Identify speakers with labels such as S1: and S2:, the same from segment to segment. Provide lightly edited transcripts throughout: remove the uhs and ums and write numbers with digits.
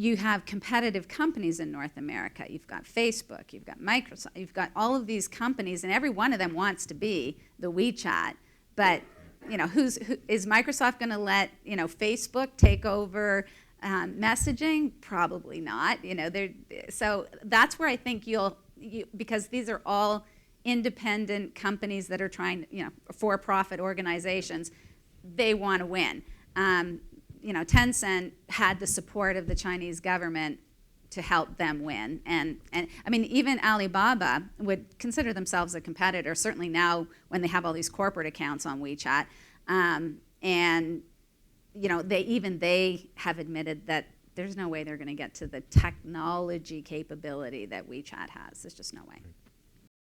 S1: you have competitive companies in North America. You've got Facebook, you've got Microsoft, you've got all of these companies, and every one of them wants to be the WeChat. But is Microsoft going to let Facebook take over messaging? Probably not. So that's where I think because these are all independent companies that are trying, for-profit organizations, they want to win. Tencent had the support of the Chinese government to help them win. And I mean, even Alibaba would consider themselves a competitor, certainly now when they have all these corporate accounts on WeChat. They have admitted that there's no way they're going to get to the technology capability that WeChat has. There's just no way.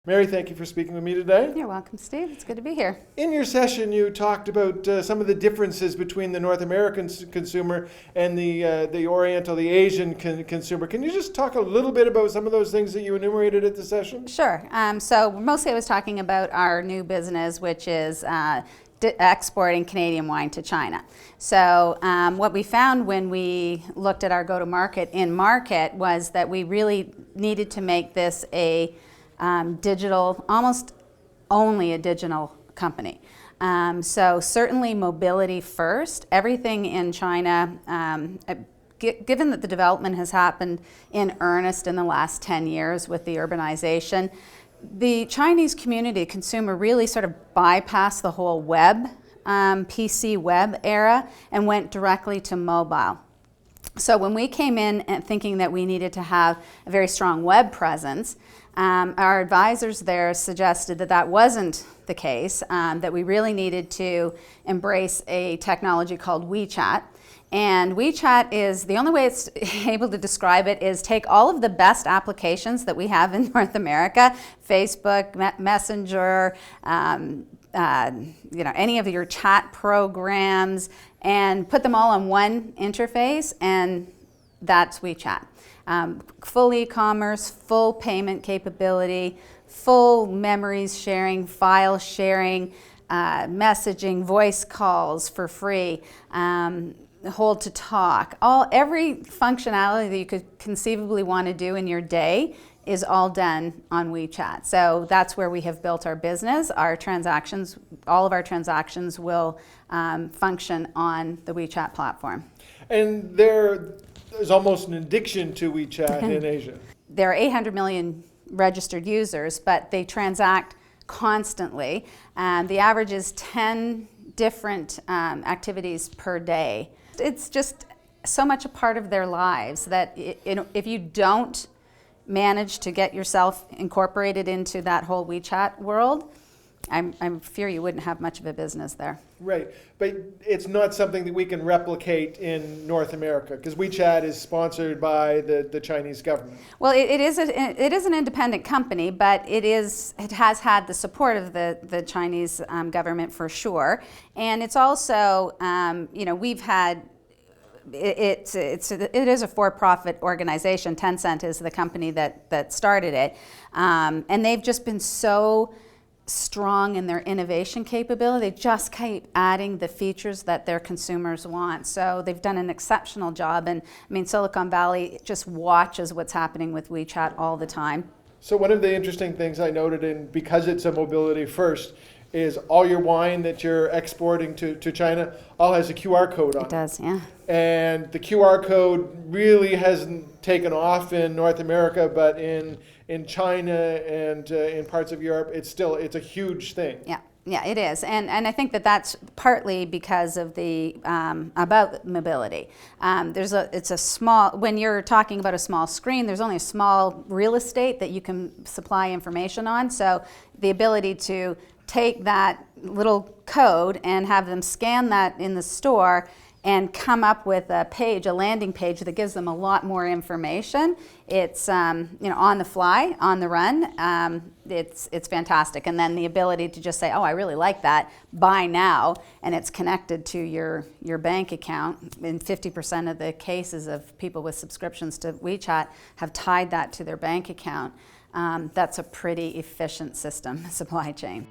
S2: Mary, thank you for speaking with me today.
S1: You're welcome, Steve. It's good to be here.
S2: In your session, you talked about some of the differences between the North American consumer and the Oriental, the Asian consumer. Can you just talk a little bit about some of those things that you enumerated at the session?
S1: Sure. So mostly I was talking about our new business, which is exporting Canadian wine to China. So what we found when we looked at our go-to-market in market was that we really needed to make this a digital, almost only a digital company. So certainly mobility first. Everything in China, given that the development has happened in earnest in the last 10 years with the urbanization, the Chinese community consumer really sort of bypassed the whole web, PC web era and went directly to mobile. So when we came in and thinking that we needed to have a very strong web presence, our advisors there suggested that that wasn't the case, that we really needed to embrace a technology called WeChat. And WeChat is, the only way it's able to describe it is take all of the best applications that we have in North America, Facebook, Messenger, any of your chat programs, and put them all on one interface, and that's WeChat. Full e-commerce, full payment capability, full memories sharing, file sharing, messaging, voice calls for free, hold to talk. Every functionality that you could conceivably want to do in your day is all done on WeChat. So that's where we have built our business. Our transactions, all of our transactions will function on the WeChat platform.
S2: And there's almost an addiction to WeChat in Asia.
S1: There are 800 million registered users, but they transact constantly. The average is 10 different activities per day. It's just so much a part of their lives that if you don't manage to get yourself incorporated into that whole WeChat world, I'm fear you wouldn't have much of a business there.
S2: Right, but it's not something that we can replicate in North America because WeChat is sponsored by the Chinese government.
S1: Well, it is an independent company, but it has had the support of the Chinese government for sure, and it's also we've had. It is a for-profit organization. Tencent is the company that started it, and they've just been so strong in their innovation capability. They just keep adding the features that their consumers want. So they've done an exceptional job. And I mean, Silicon Valley just watches what's happening with WeChat all the time.
S2: So one of the interesting things I noted, because it's a mobility first, is all your wine that you're exporting to China all has a QR code on it.
S1: It does, yeah.
S2: And the QR code really hasn't taken off in North America, but in China and in parts of Europe, it's a huge thing.
S1: Yeah, it is, and I think that's partly because of the about mobility. It's a small. When you're talking about a small screen, there's only a small real estate that you can supply information on. So the ability to take that little code and have them scan that in the store and come up with a landing page that gives them a lot more information. It's on the fly, on the run. It's fantastic. And then the ability to just say, oh, I really like that, buy now, and it's connected to your bank account. In 50% of the cases of people with subscriptions to WeChat have tied that to their bank account. That's a pretty efficient system, supply chain.